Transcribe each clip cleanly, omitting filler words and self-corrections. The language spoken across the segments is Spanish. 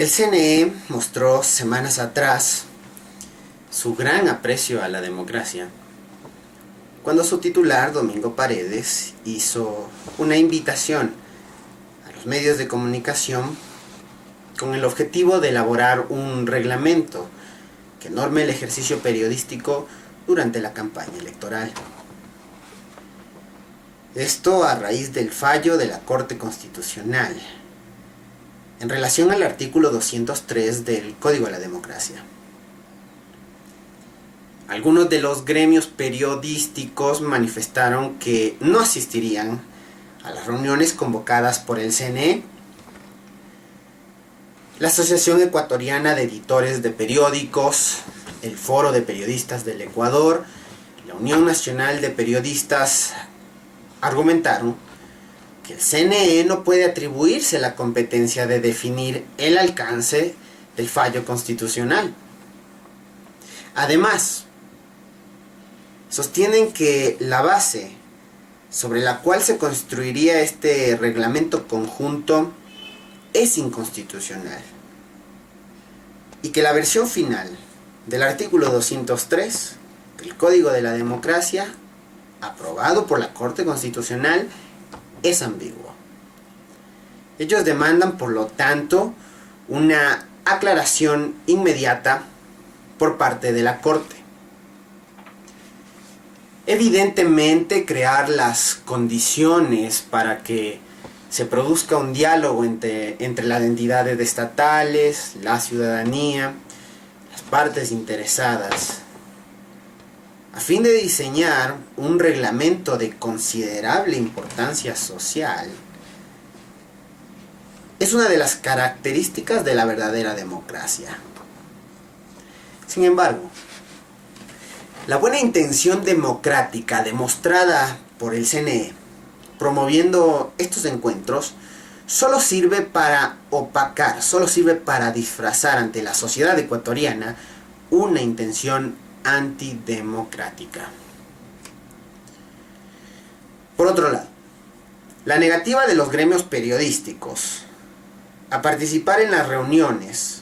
El CNE mostró semanas atrás su gran aprecio a la democracia cuando su titular, Domingo Paredes, hizo una invitación a los medios de comunicación con el objetivo de elaborar un reglamento que norme el ejercicio periodístico durante la campaña electoral. Esto a raíz del fallo de la Corte Constitucional en relación al artículo 203 del Código de la Democracia. Algunos de los gremios periodísticos manifestaron que no asistirían a las reuniones convocadas por el CNE. La Asociación Ecuatoriana de Editores de Periódicos, el Foro de Periodistas del Ecuador, la Unión Nacional de Periodistas argumentaron que el CNE no puede atribuirse la competencia de definir el alcance del fallo constitucional. Además, sostienen que la base sobre la cual se construiría este reglamento conjunto es inconstitucional y que la versión final del artículo 203 del Código de la Democracia, aprobado por la Corte Constitucional, es ambiguo. Ellos demandan, por lo tanto, una aclaración inmediata por parte de la Corte. Evidentemente, crear las condiciones para que se produzca un diálogo entre las entidades estatales, la ciudadanía, las partes interesadas, a fin de diseñar un reglamento de considerable importancia social, es una de las características de la verdadera democracia. Sin embargo, la buena intención democrática demostrada por el CNE promoviendo estos encuentros solo sirve para opacar, solo sirve para disfrazar ante la sociedad ecuatoriana una intención antidemocrática. Por otro lado, la negativa de los gremios periodísticos a participar en las reuniones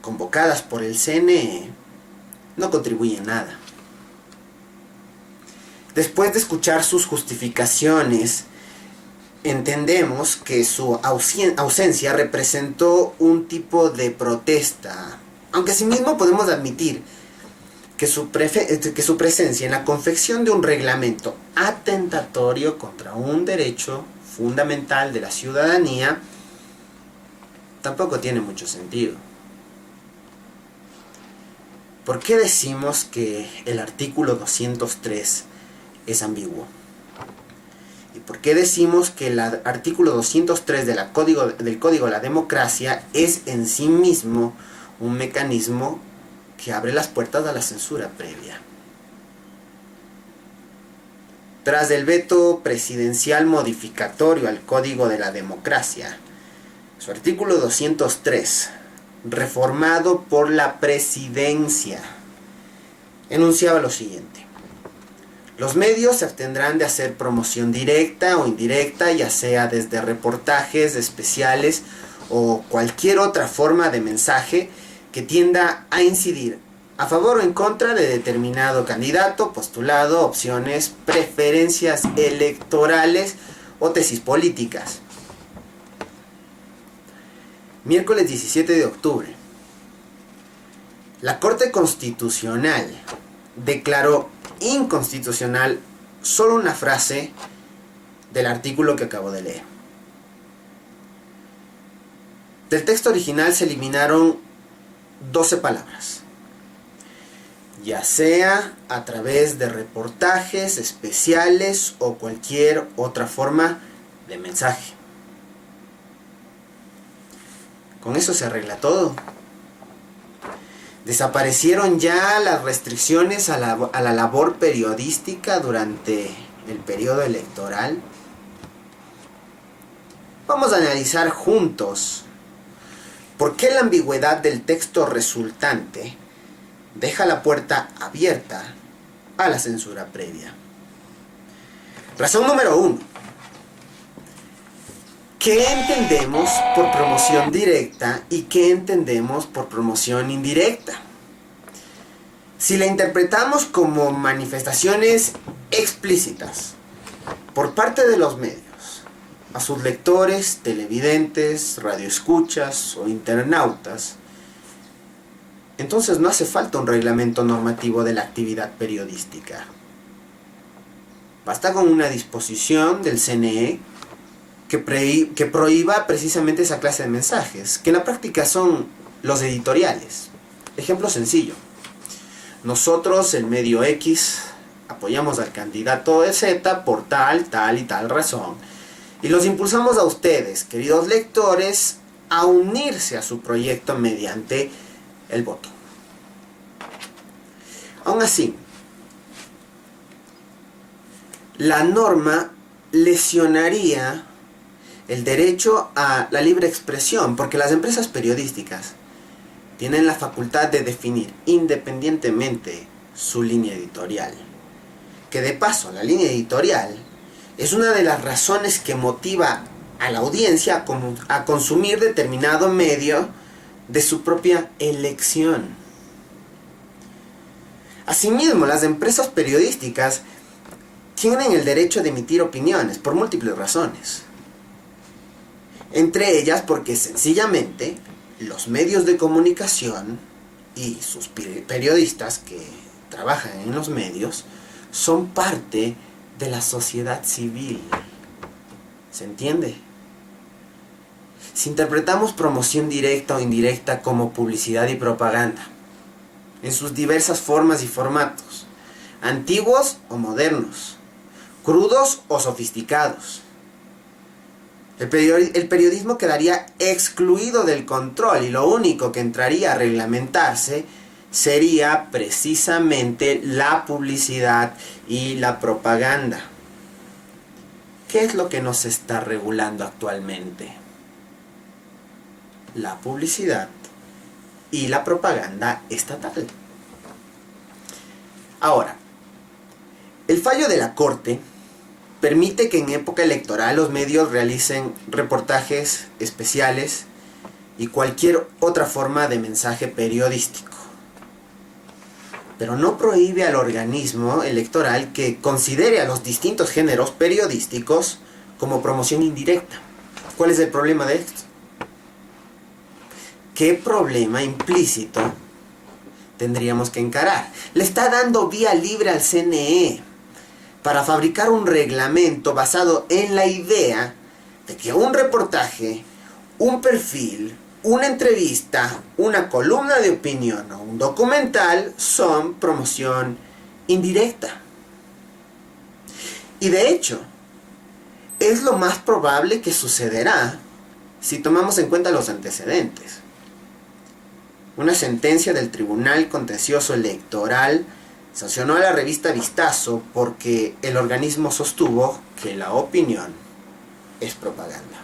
convocadas por el CNE no contribuye en nada. Después de escuchar sus justificaciones, entendemos que su ausencia representó un tipo de protesta, aunque asimismo podemos admitir que su presencia en la confección de un reglamento atentatorio contra un derecho fundamental de la ciudadanía tampoco tiene mucho sentido. ¿Por qué decimos que el artículo 203 es ambiguo? ¿Y por qué decimos que el artículo 203 del Código de la Democracia es en sí mismo un mecanismo que abre las puertas a la censura previa? Tras el veto presidencial modificatorio al Código de la Democracia, su artículo 203, reformado por la presidencia, enunciaba lo siguiente: los medios se abstendrán de hacer promoción directa o indirecta, ya sea desde reportajes especiales o cualquier otra forma de mensaje que tienda a incidir a favor o en contra de determinado candidato, postulado, opciones, preferencias electorales o tesis políticas. Miércoles 17 de octubre. La Corte Constitucional declaró inconstitucional solo una frase del artículo que acabo de leer. Del texto original se eliminaron 12 palabras, ya sea a través de reportajes especiales o cualquier otra forma de mensaje. Con eso se arregla todo. Desaparecieron ya las restricciones a la labor periodística durante el periodo electoral. Vamos a analizar juntos por qué la ambigüedad del texto resultante deja la puerta abierta a la censura previa. Razón número 1. ¿Qué entendemos por promoción directa y qué entendemos por promoción indirecta? Si la interpretamos como manifestaciones explícitas por parte de los medios a sus lectores, televidentes, radioescuchas o internautas, entonces no hace falta un reglamento normativo de la actividad periodística. Basta con una disposición del CNE que prohíba precisamente esa clase de mensajes, que en la práctica son los editoriales. Ejemplo sencillo. Nosotros, el medio X, apoyamos al candidato de Z por tal y tal razón. Y los impulsamos a ustedes, queridos lectores, a unirse a su proyecto mediante el voto. Aún así, la norma lesionaría el derecho a la libre expresión, porque las empresas periodísticas tienen la facultad de definir independientemente su línea editorial. Que de paso, la línea editorial es una de las razones que motiva a la audiencia a consumir determinado medio de su propia elección. Asimismo, las empresas periodísticas tienen el derecho de emitir opiniones por múltiples razones. Entre ellas porque sencillamente los medios de comunicación y sus periodistas que trabajan en los medios son parte de la sociedad civil. ¿Se entiende? Si interpretamos promoción directa o indirecta como publicidad y propaganda, en sus diversas formas y formatos, antiguos o modernos, crudos o sofisticados, el periodismo quedaría excluido del control y lo único que entraría a reglamentarse sería precisamente la publicidad y la propaganda. ¿Qué es lo que nos está regulando actualmente? La publicidad y la propaganda estatal. Ahora, el fallo de la Corte permite que en época electoral los medios realicen reportajes especiales y cualquier otra forma de mensaje periodístico. Pero no prohíbe al organismo electoral que considere a los distintos géneros periodísticos como promoción indirecta. ¿Cuál es el problema de esto? ¿Qué problema implícito tendríamos que encarar? Le está dando vía libre al CNE para fabricar un reglamento basado en la idea de que un reportaje, un perfil, una entrevista, una columna de opinión o un documental son promoción indirecta. Y de hecho, es lo más probable que sucederá si tomamos en cuenta los antecedentes. Una sentencia del Tribunal Contencioso Electoral sancionó a la revista Vistazo porque el organismo sostuvo que la opinión es propaganda.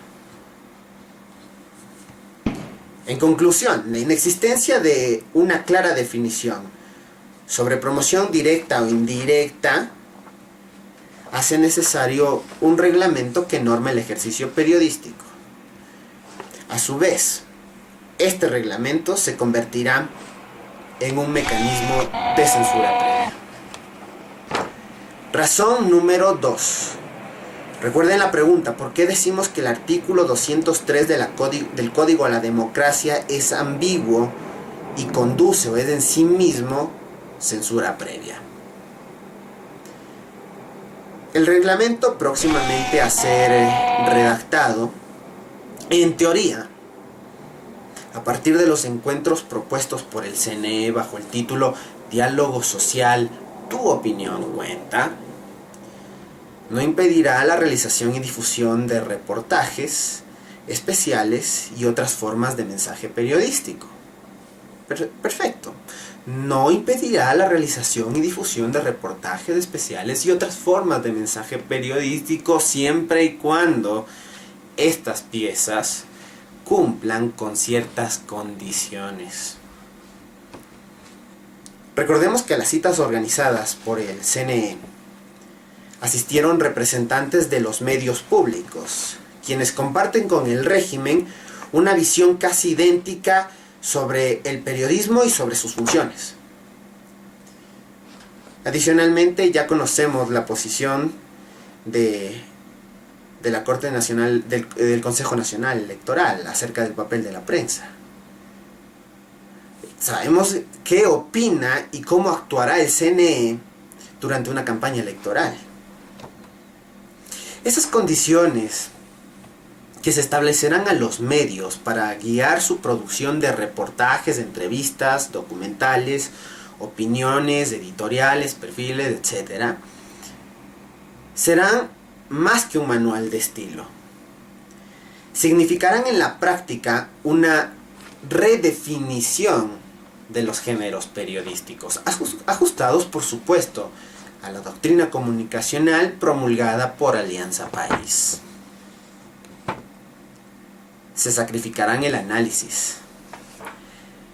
En conclusión, la inexistencia de una clara definición sobre promoción directa o indirecta hace necesario un reglamento que norme el ejercicio periodístico. A su vez, este reglamento se convertirá en un mecanismo de censura previa. Razón número 2. Recuerden la pregunta, ¿por qué decimos que el artículo 203 del Código a la Democracia es ambiguo y conduce o es en sí mismo censura previa? El reglamento próximamente a ser redactado, en teoría, a partir de los encuentros propuestos por el CNE bajo el título Diálogo Social, tu opinión cuenta, no impedirá la realización y difusión de reportajes especiales y otras formas de mensaje periodístico. Perfecto. No impedirá la realización y difusión de reportajes especiales y otras formas de mensaje periodístico siempre y cuando estas piezas cumplan con ciertas condiciones. Recordemos que a las citas organizadas por el CNE asistieron representantes de los medios públicos, quienes comparten con el régimen una visión casi idéntica sobre el periodismo y sobre sus funciones. Adicionalmente, ya conocemos la posición de la Corte Nacional, del Consejo Nacional Electoral acerca del papel de la prensa. Sabemos qué opina y cómo actuará el CNE durante una campaña electoral. Esas condiciones que se establecerán a los medios para guiar su producción de reportajes, entrevistas, documentales, opiniones, editoriales, perfiles, etc., serán más que un manual de estilo. Significarán en la práctica una redefinición de los géneros periodísticos, ajustados, por supuesto, a la doctrina comunicacional promulgada por Alianza País. Se sacrificarán el análisis.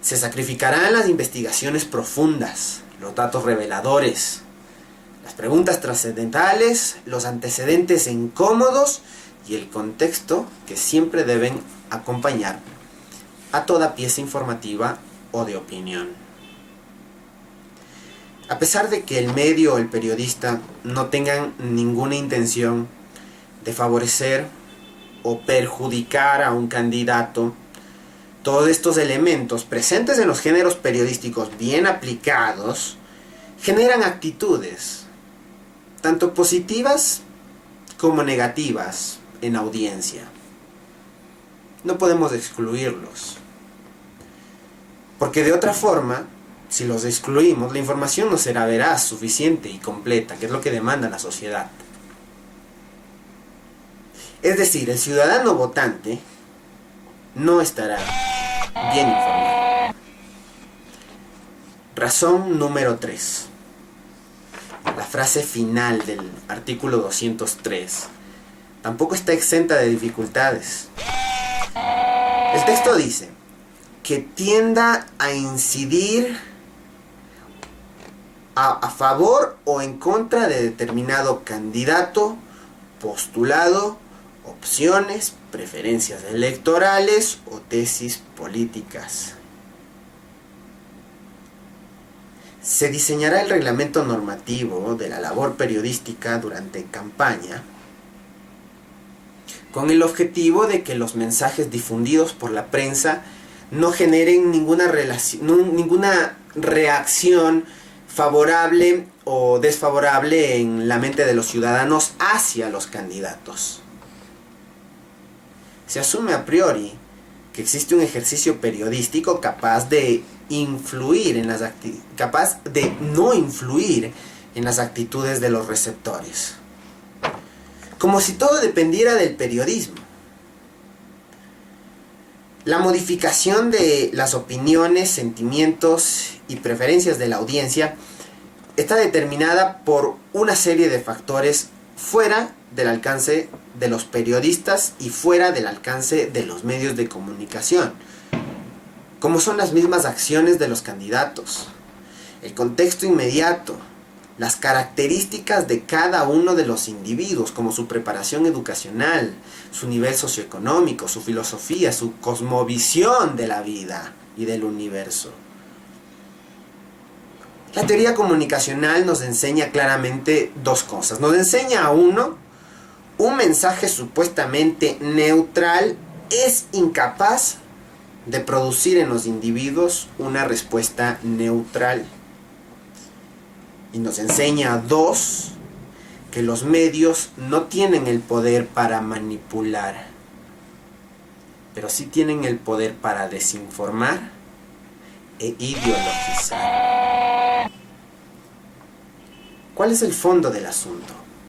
Se sacrificarán las investigaciones profundas, los datos reveladores, las preguntas trascendentales, los antecedentes incómodos y el contexto que siempre deben acompañar a toda pieza informativa o de opinión. A pesar de que el medio o el periodista no tengan ninguna intención de favorecer o perjudicar a un candidato, todos estos elementos presentes en los géneros periodísticos bien aplicados generan actitudes, tanto positivas como negativas, en audiencia. No podemos excluirlos, porque de otra forma, si los excluimos, la información no será veraz, suficiente y completa, que es lo que demanda la sociedad. Es decir, el ciudadano votante no estará bien informado. Razón número 3. La frase final del artículo 203 tampoco está exenta de dificultades. El texto dice que tienda a incidir a favor o en contra de determinado candidato, postulado, opciones, preferencias electorales o tesis políticas. Se diseñará el reglamento normativo de la labor periodística durante campaña con el objetivo de que los mensajes difundidos por la prensa no generen ninguna reacción favorable o desfavorable en la mente de los ciudadanos hacia los candidatos. Se asume a priori que existe un ejercicio periodístico capaz de no influir en las actitudes de los receptores, como si todo dependiera del periodismo. La modificación de las opiniones, sentimientos y preferencias de la audiencia está determinada por una serie de factores fuera del alcance de los periodistas y fuera del alcance de los medios de comunicación, como son las mismas acciones de los candidatos, el contexto inmediato, las características de cada uno de los individuos, como su preparación educacional, su nivel socioeconómico, su filosofía, su cosmovisión de la vida y del universo. La teoría comunicacional nos enseña claramente dos cosas. Nos enseña un mensaje supuestamente neutral es incapaz de producir en los individuos una respuesta neutral. Y nos enseña 2, que los medios no tienen el poder para manipular, pero sí tienen el poder para desinformar e ideologizar. ¿Cuál es el fondo del asunto?